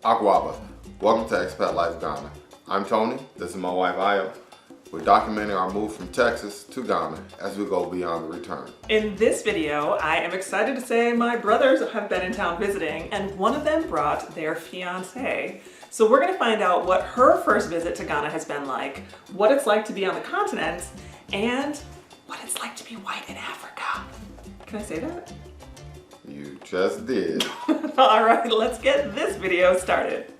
Agwaba. Welcome to Expat Life Ghana. I'm Tony. This is my wife Aya. We're documenting our move from Texas to Ghana as we go beyond the return. In this video, I am excited to say my brothers have been in town visiting, and one of them brought their fiance. So we're gonna find out what her first visit to Ghana has been like, what it's like to be on the continent, and what it's like to be white in Africa. Can I say that? You just did. All right, let's get this video started.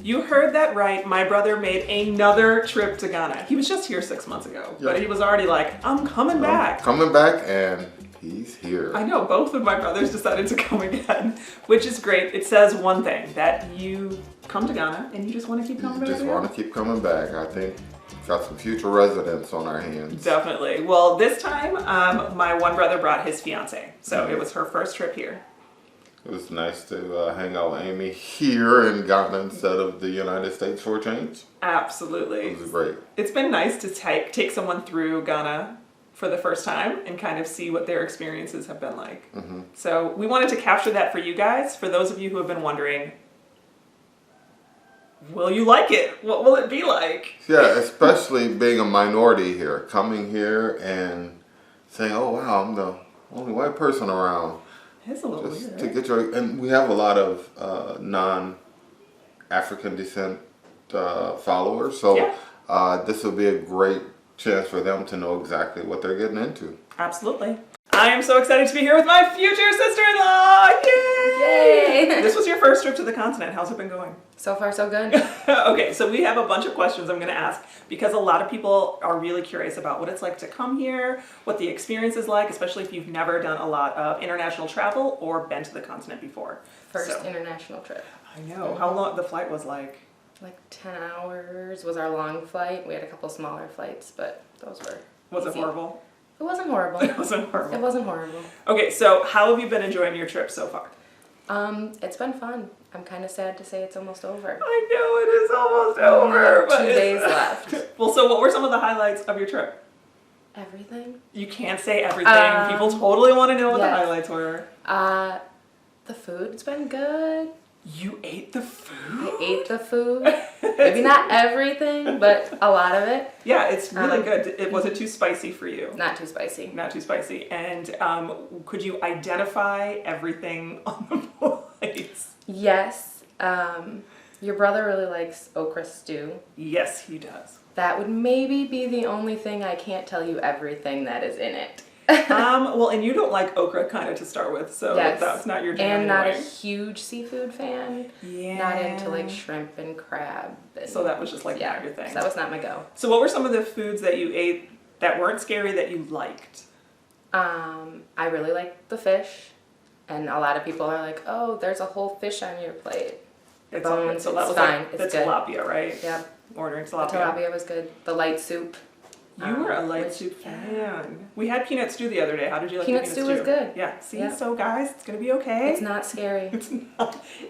You heard that right. My brother made another trip to Ghana. He was just here 6 months ago, but he was already like, I'm coming back. Coming back, and he's here. I know, both of my brothers decided to come again, which is great. It says one thing, that you come to Ghana and you just want to keep coming back. You just want to keep coming back. I think got some future residents on our hands. Definitely. Well, this time, my one brother brought his fiance, so it was her first trip here. It was nice to hang out with Amy here in Ghana instead of the United States for a change. Absolutely. It was great. It's been nice to take someone through Ghana for the first time and kind of see what their experiences have been like. So we wanted to capture that for you guys. For those of you who have been wondering, will you like it? What will it be like? Yeah, especially being a minority here, coming here and saying, oh wow, I'm the only white person around. It's a little Just weird. to get your, and we have a lot of non-African descent followers, so this will be a great chance for them to know exactly what they're getting into. Absolutely. I am so excited to be here with my future sister-in-law! Yay! Yay! This was your first trip to the continent. How's it been going? So far, so good. Okay, so we have a bunch of questions I'm going to ask because a lot of people are really curious about what it's like to come here, what the experience is like, especially if you've never done a lot of international travel or been to the continent before. First international trip. I know. How long the flight was like? Like 10 hours was our long flight. We had a couple smaller flights, but those were Was it easy. horrible? It wasn't horrible. It wasn't horrible. It wasn't horrible. Okay, so how have you been enjoying your trip so far? It's been fun. I'm kind of sad to say it's almost over. I know it is almost over. But 2 days left. Well, so what were some of the highlights of your trip? Everything. You can't say everything. People totally want to know what the yes. highlights were. The food's been good. You ate the food? I ate the food. Maybe not everything, but a lot of it. Yeah, it's really good. Was it too spicy for you? Not too spicy. Not too spicy. And could you identify everything on the plates? Yes. Your brother really likes okra stew. Yes, he does. That would maybe be the only thing I can't tell you everything that is in it. Well, and you don't like okra kind of to start with, so that's not your jam. And not anyway. a huge seafood fan. Yeah. Not into like shrimp and crab. And, So that was just like not your thing. So that was not my go. So what were some of the foods that you ate that weren't scary that you liked? I really like the fish. And a lot of people are like, oh, there's a whole fish on your plate. The bones, so that it's was fine. like It's the good. tilapia, right? Yeah. Ordering The tilapia. tilapia was good. The light soup. You were a light soup fan. We had peanut stew the other day. How did you like Peanut the stew was good. Yeah. See, Yeah. so guys, it's gonna be okay. It's not scary.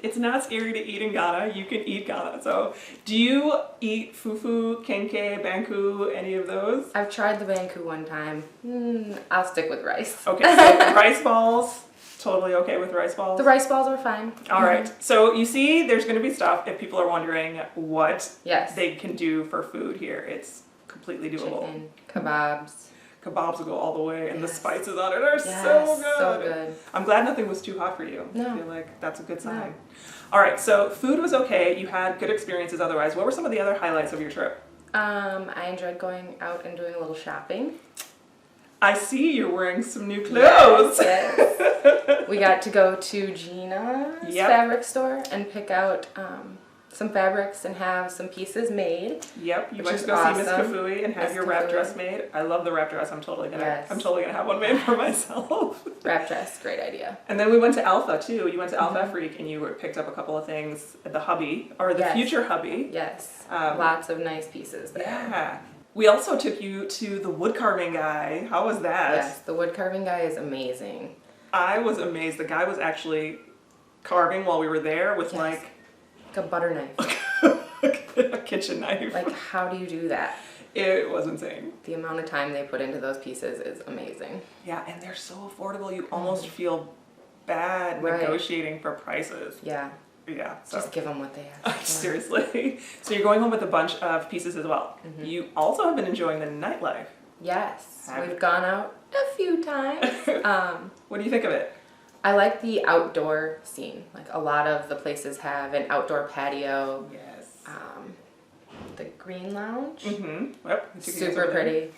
It's not scary to eat in Ghana. You can eat Ghana. So, do you eat fufu, kenke, banku, any of those? I've tried the banku one time. I'll stick with rice. Okay, so rice balls. Totally okay with rice balls? The rice balls were fine. All right. So you see, there's going to be stuff if people are wondering what Yes. they can do for food here. It's completely doable. Chicken, kebabs. Kebabs will go all the way, and the Yes. spices on it are Yes, so good. so good. I'm glad nothing was too hot for you. No. I feel like that's a good sign. All right, so food was okay. You had good experiences otherwise. What were some of the other highlights of your trip? I enjoyed going out and doing a little shopping. I see you're wearing some new clothes. Yes. We got to go to Gina's fabric store and pick out some fabrics and have some pieces made. Yep, you Which went is to go see Miss awesome. Kafui and have Miss your wrap Kafui. dress made. I love the wrap dress. I'm totally gonna have one made for myself. Wrap dress, great idea. And then we went to Alpha too. You went to Alpha Freak and you picked up a couple of things at the hubby or the future hubby. Yes, lots of nice pieces there. Yeah. We also took you to the wood carving guy. How was that? Yes, the wood carving guy is amazing. I was amazed. The guy was actually carving while we were there with like a butter knife. a kitchen knife. Like, how do you do that? It was insane. The amount of time they put into those pieces is amazing. Yeah, and they're so affordable. You almost feel bad negotiating for prices. Yeah. Yeah. So. Just give them what they have. Seriously. So you're going home with a bunch of pieces as well. You also have been enjoying the nightlife. Yes. We've gone out a few times. What do you think of it? I like the outdoor scene. Like, a lot of the places have an outdoor patio. Yes. The Green Lounge. Yep. Super pretty.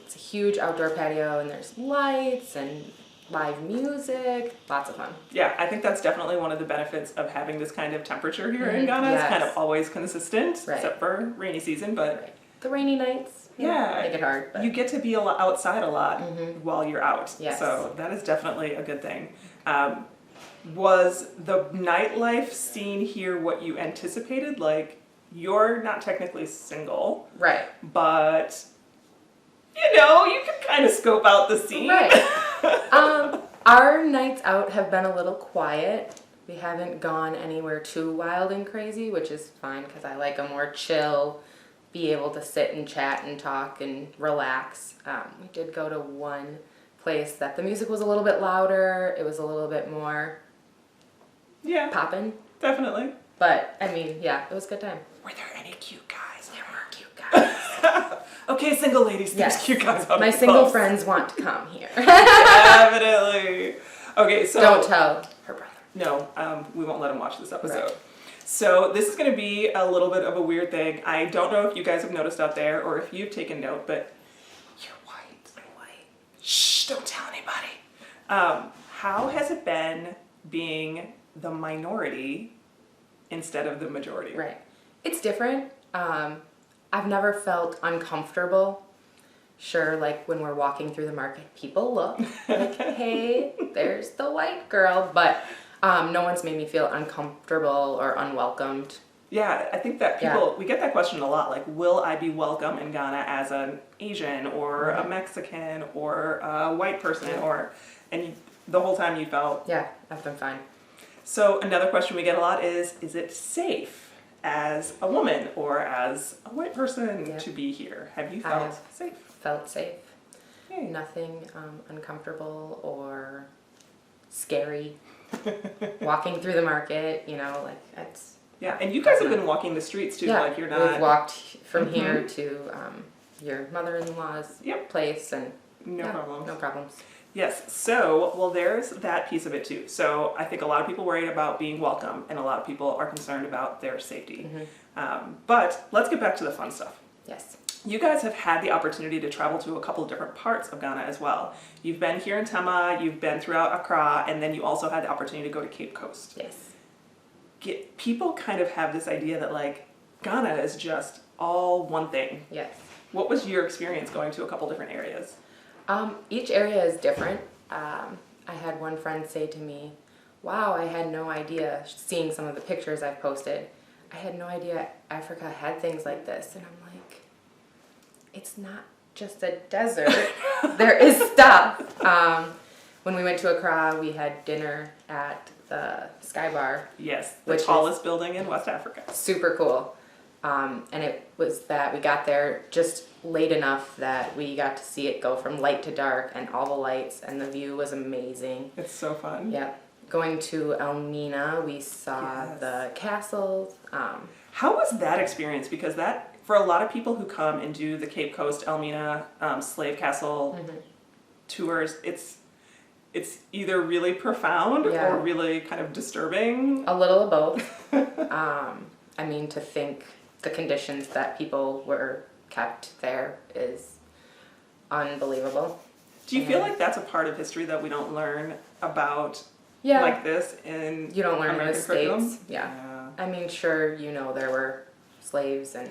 It's a huge outdoor patio, and there's lights and live music. Lots of fun. Yeah, I think that's definitely one of the benefits of having this kind of temperature here in Ghana. It's kind of always consistent, except for rainy season. But the rainy nights, make it hard. But you get to be outside a lot while you're out. Yes. So that is definitely a good thing. Was the nightlife scene here what you anticipated? Like, you're not technically single, right? But you know, you can kind of scope out the scene, right? Our nights out have been a little quiet. We haven't gone anywhere too wild and crazy, which is fine because I like a more chill, be able to sit and chat and talk and relax. We did go to one place that the music was a little bit louder. It was a little bit more poppin'. Definitely. But, I mean, yeah, it was a good time. Were there any cute guys? There were cute guys. Okay, single ladies, there's cute guys out My the single clubs. friends want to come here. Definitely. Okay, so... Don't tell her brother. No, we won't let him watch this episode. Right. So this is going to be a little bit of a weird thing. I don't know if you guys have noticed out there or if you've taken note, but you're white. I'm white. Shh, don't tell anybody. How has it been being the minority instead of the majority? Right. It's different. I've never felt uncomfortable. Sure, like when we're walking through the market, people look like, hey, there's the white girl. But no one's made me feel uncomfortable or unwelcomed. Yeah, I think that we get that question a lot. Like, will I be welcome in Ghana as an Asian or a Mexican or a white person? The whole time you felt... Yeah, I've been fine. So another question we get a lot is it safe as a woman or as a white person to be here? Have you felt safe? Felt safe. Hey. Nothing uncomfortable or scary. Walking through the market, you know, like it's... Yeah, and you guys have been walking the streets too, like you're not... We've walked from here to your mother-in-law's place and... No problems. No problems. Yes, so, well, there's that piece of it too. So I think a lot of people worry about being welcome and a lot of people are concerned about their safety. But let's get back to the fun stuff. Yes. You guys have had the opportunity to travel to a couple of different parts of Ghana as well. You've been here in Tema, you've been throughout Accra, and then you also had the opportunity to go to Cape Coast. Yes. People kind of have this idea that like Ghana is just all one thing. Yes. What was your experience going to a couple different areas? Each area is different. I had one friend say to me, wow, I had no idea, seeing some of the pictures I've posted, I had no idea Africa had things like this. And I'm like, it's not just a desert. There is stuff. When we went to Accra, we had dinner at the Sky Bar. Yes, the tallest building in West Africa. Super cool. And it was that we got there just late enough that we got to see it go from light to dark and all the lights, and the view was amazing. It's so fun. Yeah. Going to Elmina, we saw the castles. How was that experience? Because that, for a lot of people who come and do the Cape Coast, Elmina, Slave Castle tours, it's either really profound or really kind of disturbing. A little of both. I mean, to think the conditions that people were kept there is unbelievable. Do you feel like that's a part of history that we don't learn about like this in You don't learn in the curriculum? States. Yeah. I mean, sure, you know, there were slaves and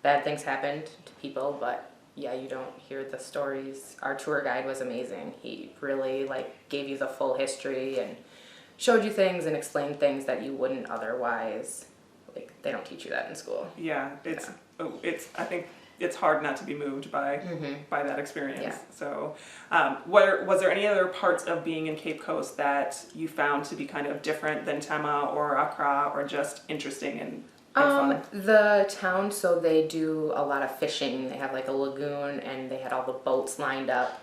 bad things happened to people, but yeah, you don't hear the stories. Our tour guide was amazing. He really gave you the full history and showed you things and explained things that you wouldn't otherwise. They don't teach you that in school. Yeah, I think it's hard not to be moved by that experience. Yeah. So, was there any other parts of being in Cape Coast that you found to be kind of different than Tema or Accra, or just interesting fun? The town, so they do a lot of fishing. They have like a lagoon and they had all the boats lined up.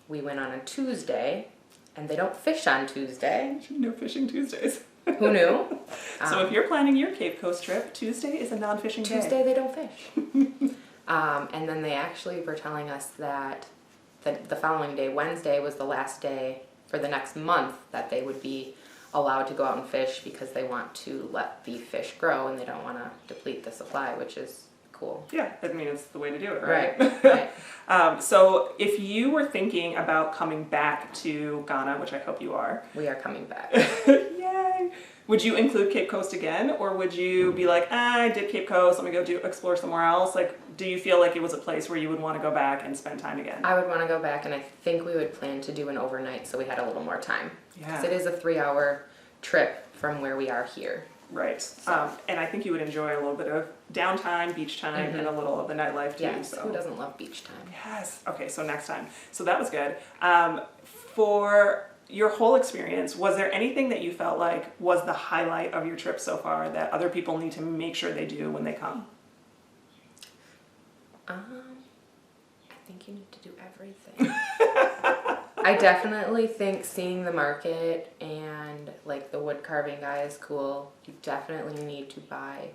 We went on a Tuesday and they don't fish on Tuesday. No fishing Tuesdays. Who knew? So if you're planning your Cape Coast trip, Tuesday is a non-fishing day. Tuesday they don't fish. And then they actually were telling us that the following day, Wednesday, was the last day for the next month that they would be allowed to go out and fish because they want to let the fish grow and they don't want to deplete the supply, which is cool. Yeah, I mean, it's the way to do it, right? Right. So if you were thinking about coming back to Ghana, which I hope you are. We are coming back. Yay! Would you include Cape Coast again, or would you be like, I did Cape Coast, let me go explore somewhere else? Like, do you feel like it was a place where you would want to go back and spend time again? I would want to go back, and I think we would plan to do an overnight so we had a little more time. Yeah. Because it is a 3-hour trip from where we are here. Right. And I think you would enjoy a little bit of downtime, beach time, and a little of the nightlife too. Yes, So. who doesn't love beach time? Yes. Okay, so next time. So that was good. For your whole experience, was there anything that you felt like was the highlight of your trip so far that other people need to make sure they do when they come? I think you need to do everything. I definitely think seeing the market and like the wood carving guy is cool. You definitely need to buy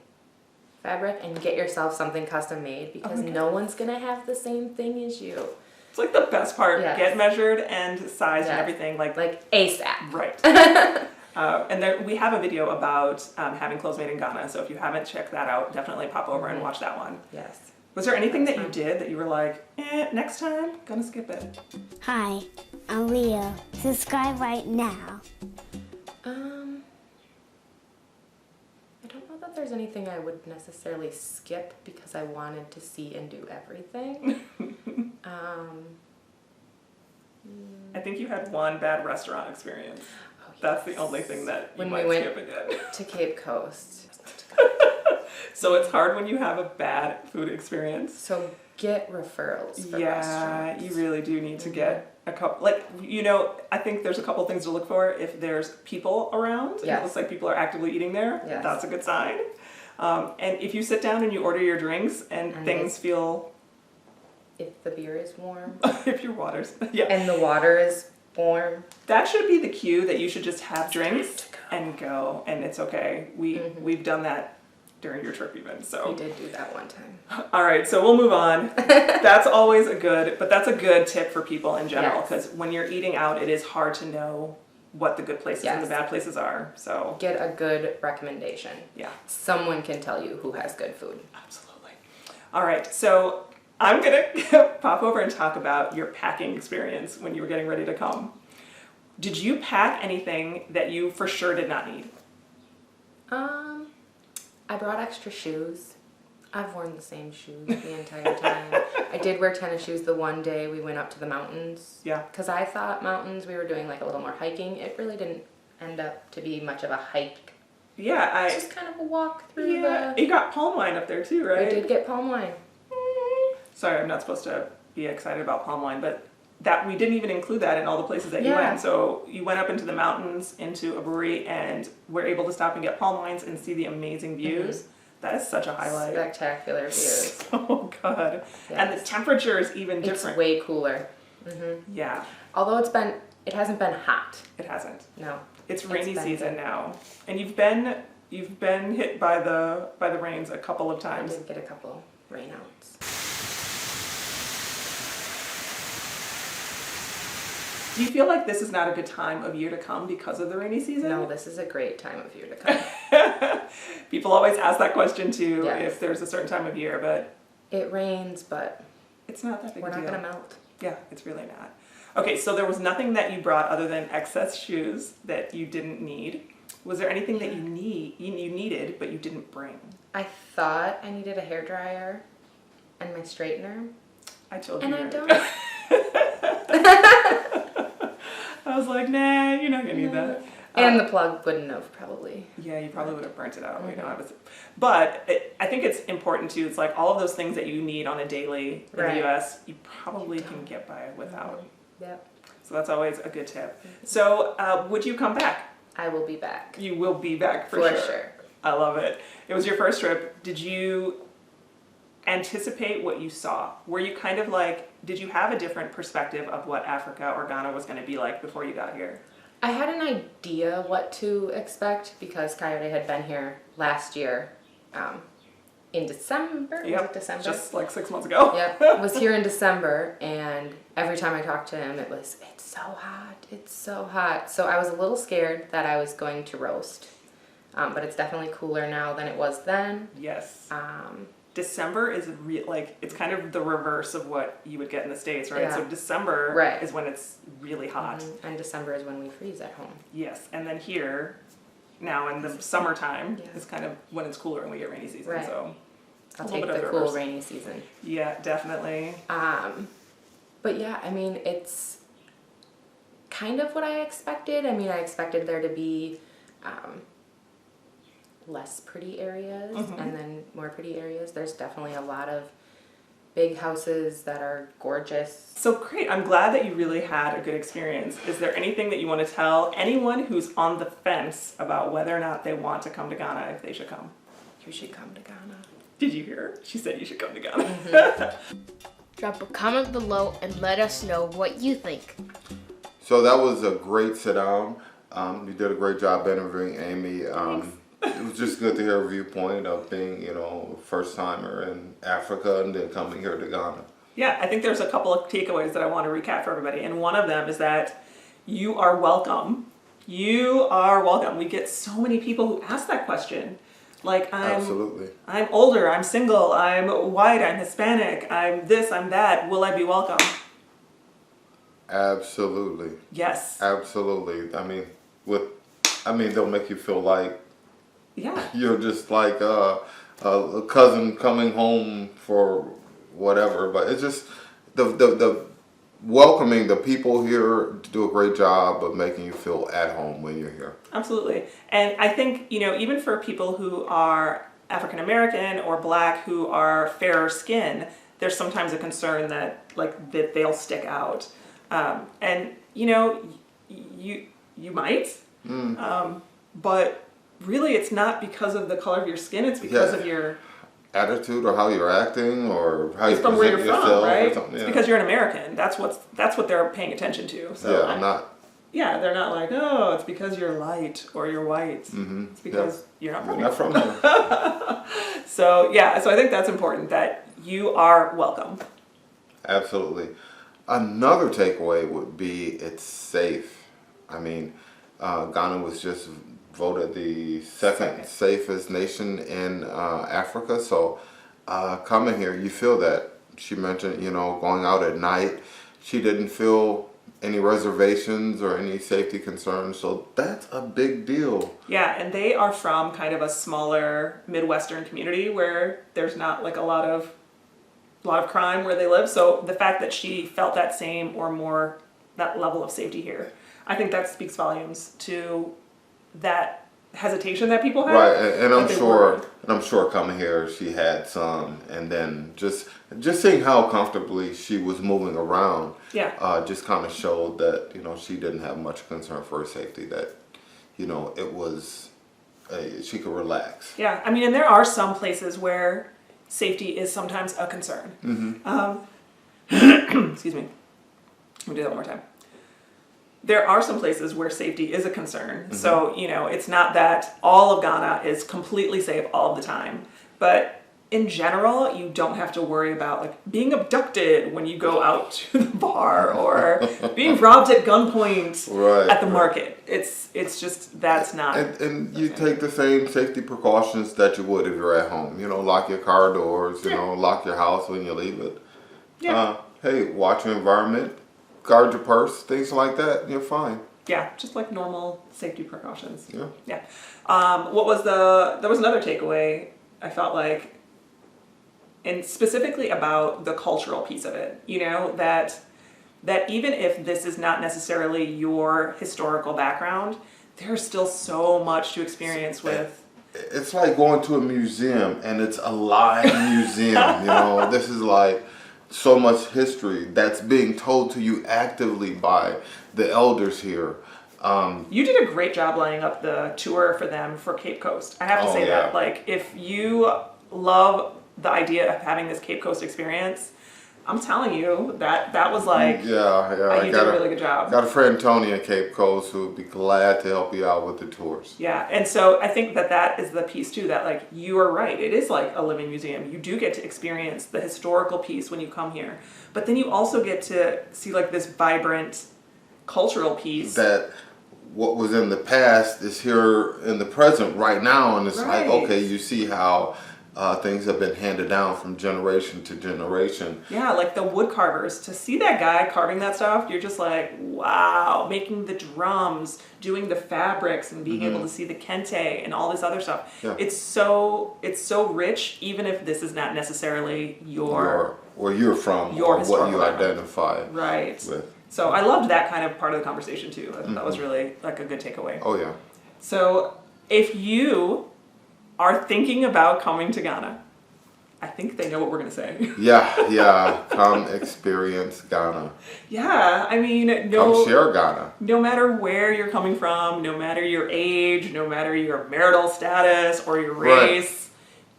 fabric and get yourself something custom made because no one's gonna have the same thing as you. It's like the best part. Yes. Get measured and sized and Yes. everything. Like ASAP. right. And there, we have a video about having clothes made in Ghana. So if you haven't checked that out, definitely pop over and watch that one. Yes. Was there anything that you did that you were like, next time, gonna skip it? Hi, I'm Leo. Subscribe right now. I don't know that there's anything I would necessarily skip because I wanted to see and do everything. I think you had one bad restaurant experience. Oh, That's yes. the only thing that you When might we went skip again. to Cape Coast. So it's hard when you have a bad food experience. So get referrals for Yeah, restaurants. you really do need to get a couple, like, I think there's a couple things to look for. If there's people around, and it Yes. looks like people are actively eating there, Yes. that's a good sign. And if you sit down and you order your drinks and things feel, If the beer is warm if your water's, yeah, and the water is warm. that should be the cue that you should just have drinks and go, and it's okay. We've done that during your trip even, so. We did do that one time. All right, so we'll move on. That's always that's a good tip for people in general, Yes. because when you're eating out, it is hard to know what the good places and the Yes. bad places are. So Get a good recommendation. yeah, Someone can tell you who has good food. absolutely. All right, so I'm gonna pop over and talk about your packing experience when you were getting ready to come. Did you pack anything that you for sure did not need? I brought extra shoes. I've worn the same shoes the entire time. I did wear tennis shoes the one day we went up to the mountains. Yeah. Because I thought mountains, we were doing like a little more hiking. It really didn't end up to be much of a hike. Yeah, It's just kind of a walk through you got palm wine up there too, right? We did get palm wine. Sorry, I'm not supposed to be excited about palm wine, but that we didn't even include that in all the places that you Yeah. went. So you went up into the mountains, into a brewery, and were able to stop and get palm wines and see the amazing views. That is such a highlight. Spectacular views. Oh god. And the Yes. temperature is even It's different. way cooler. Yeah, Although it hasn't been hot. it hasn't. No. It's rainy been season good. now. And you've been hit by the rains a couple of I times. did get a couple rainouts. Do you feel like this is not a good time of year to come because of the rainy season? No, this is a great time of year to come. People always ask that question too, Yes. if there's a certain time of year, but It rains, but it's not that big we're a deal. not going to melt. Yeah, it's really not. Okay, so there was nothing that you brought other than excess shoes that you didn't need. Was there anything that you needed but you didn't bring? I thought I needed a hairdryer and my straightener, I told and you. I don't. I was like, nah, you're not gonna need that. And the plug wouldn't have probably. Yeah, you probably would have burnt it out. We don't have it. But I think it's important too. It's like all of those things that you need on a daily in Right. the U.S. you probably can get by without. Yep. So that's always a good tip. So would you come back? I will be back. You will be back for For sure. sure. I love it. It was your first trip. Did you anticipate what you saw? Were you kind of like, did you have a different perspective of what Africa or Ghana was going to be like before you got here? I had an idea what to expect because Coyote had been here last year in December. Yep, Was it December? just like 6 months ago. Yep, was here in December, and every time I talked to him, it's so hot, it's so hot. So I was a little scared that I was going to roast, but it's definitely cooler now than it was then. Yes. December is it's kind of the reverse of what you would get in the States, right? Yeah. So December Right. is when it's really hot. And December is when we freeze at home. Yes, and then here, now in the summertime, Yeah. is kind of when it's cooler and we get rainy season. Right. So I'll a take little bit the of cool reverse. rainy season. Yeah, definitely. But yeah, I mean, it's kind of what I expected. I mean, I expected there to be less pretty areas and then more pretty areas. There's definitely a lot of big houses that are gorgeous. So great. I'm glad that you really had a good experience. Is there anything that you want to tell anyone who's on the fence about whether or not they want to come to Ghana, if they should come? You should come to Ghana. Did you hear her? She said you should come to Ghana. Drop a comment below and let us know what you think. So that was a great sit down. You did a great job interviewing Amy. It was just good to hear a viewpoint of being, a first timer in Africa and then coming here to Ghana. Yeah, I think there's a couple of takeaways that I want to recap for everybody. And one of them is that you are welcome. You are welcome. We get so many people who ask that question. Like, Absolutely. I'm older, I'm single, I'm white, I'm Hispanic, I'm this, I'm that. Will I be welcome? Absolutely. Yes. Absolutely. They'll make you feel like Yeah. you're just like a cousin coming home for whatever. But it's just the welcoming the people here do a great job of making you feel at home when you're here. Absolutely. And I think, even for people who are African American or Black who are fairer skin, there's sometimes a concern that they'll stick out. And you might, but really it's not because of the color of your skin, it's because of your attitude or how you're acting or how you it's from where present you're from, yourself right? or something. It's Yeah. because you're an American. That's what they're paying attention to. So I'm not. Yeah, they're not like, oh, it's because you're light or you're white. Mm-hmm. It's because you're not from You're here. not from here. So I think that's important that you are welcome. Absolutely. Another takeaway would be it's safe. Ghana was just voted the second safest nation in Africa. So coming here, you feel that. She mentioned, going out at night. She didn't feel any reservations or any safety concerns. So that's a big deal. Yeah, and they are from kind of a smaller Midwestern community where there's not a lot of crime where they live. So the fact that she felt that same or more, that level of safety here, I think that speaks volumes to that hesitation that people have. Right, and I'm that they sure, worry. coming here she had some, and then just seeing how comfortably she was moving around, just kind of showed that she didn't have much concern for her safety. That it was she could relax. Yeah, and there are some places where safety is sometimes a concern. Excuse me. Let me do that one more time. There are some places where safety is a concern. So, it's not that all of Ghana is completely safe all the time. But in general, you don't have to worry about being abducted when you go out to the bar or being robbed at gunpoint at the market. It's just, that's not. And you take the same safety precautions that you would if you're at home. Lock your car doors, lock your house when you leave it. Yeah. Hey, watch your environment. Guard your purse, things like that, you're fine. Yeah, just like normal safety precautions. Yeah. Yeah. There was another takeaway, I felt like, and specifically about the cultural piece of it, that even if this is not necessarily your historical background, there's still so much to experience with. It's like going to a museum and it's a live museum, this is like so much history that's being told to you actively by the elders here. You did a great job lining up the tour for them for Cape Coast. I have to Oh, say yeah. that. Like, if you love the idea of having this Cape Coast experience, I'm telling you that was like, Yeah. you did a really good job. Got a friend, Tony, in Cape Coast, who would be glad to help you out with the tours. Yeah, and so I think that is the piece too, that like you are right. It is like a living museum. You do get to experience the historical piece when you come here, but then you also get to see like this vibrant cultural piece. That what was in the past is here in the present right now, and it's like, Right. okay, you see how things have been handed down from generation to generation. Yeah, like the wood carvers. To see that guy carving that stuff, you're just like, wow, making the drums, doing the fabrics, and being able to see the kente and all this other stuff. Yeah. It's so rich, even if this is not necessarily Where you're from, your or what historical you background. identify right. with. So I loved that kind of part of the conversation too. I thought that was really like a good takeaway. Oh yeah. So if you are thinking about coming to Ghana, I think they know what we're gonna say. Yeah. Come experience Ghana. Yeah, I mean, Come share Ghana. no matter where you're coming from, no matter your age, no matter your marital status or your race,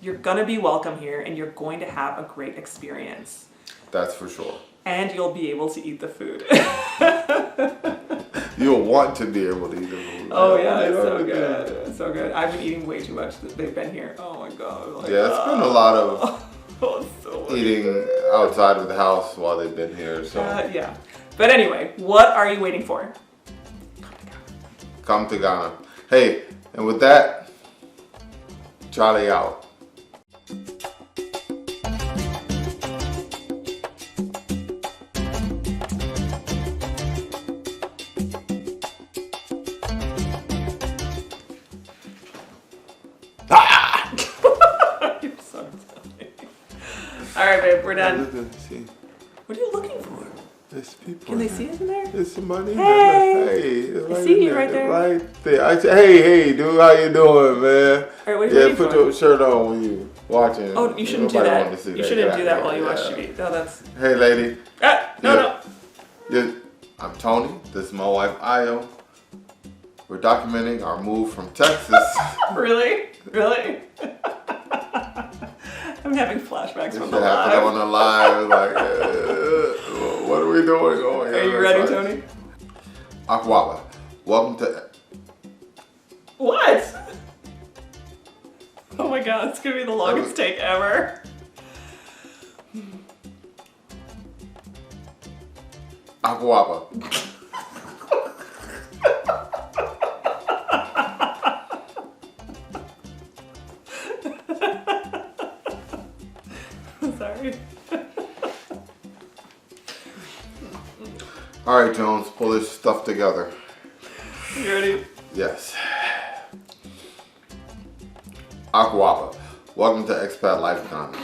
you're gonna be welcome here and you're going to have a great experience. That's for sure. And you'll be able to eat the food. You'll want to be able to eat the food. Oh yeah, it's so good. It's so good. I've been eating way too much that they've been here. Oh my god. Like, Yeah, it's been a lot of oh, it's so much. eating outside of the house while they've been here. So Yeah. But anyway, what are you waiting for? come to Ghana. Hey, and with that, Charlie out. You're so silly. All right, babe, we're done. See, What are you looking for? there's people. Can they see us in there? There's somebody. Hey! Hey, I see you right there. Right there. I say, hey, dude, how you doing, man? All right, what are you waiting put for? your shirt on when you watching. Oh, you shouldn't do Nobody that. want to see You shouldn't do Get that out while of you here. watch Yeah. TV. No, that's. Hey, lady. No. Yeah, I'm Tony. This is my wife, Ayo. We're documenting our move from Texas. Really? I'm having flashbacks This from shit the happened live. on the live. Like, what are we doing? Are you ready, Tony? Aquaba. Welcome to. What? Oh my god, it's gonna be the longest take ever. Aquaba. Sorry. All right, Jones, pull this stuff together. You ready? Yes. Aquaba. Welcome to Expat Life Ghana.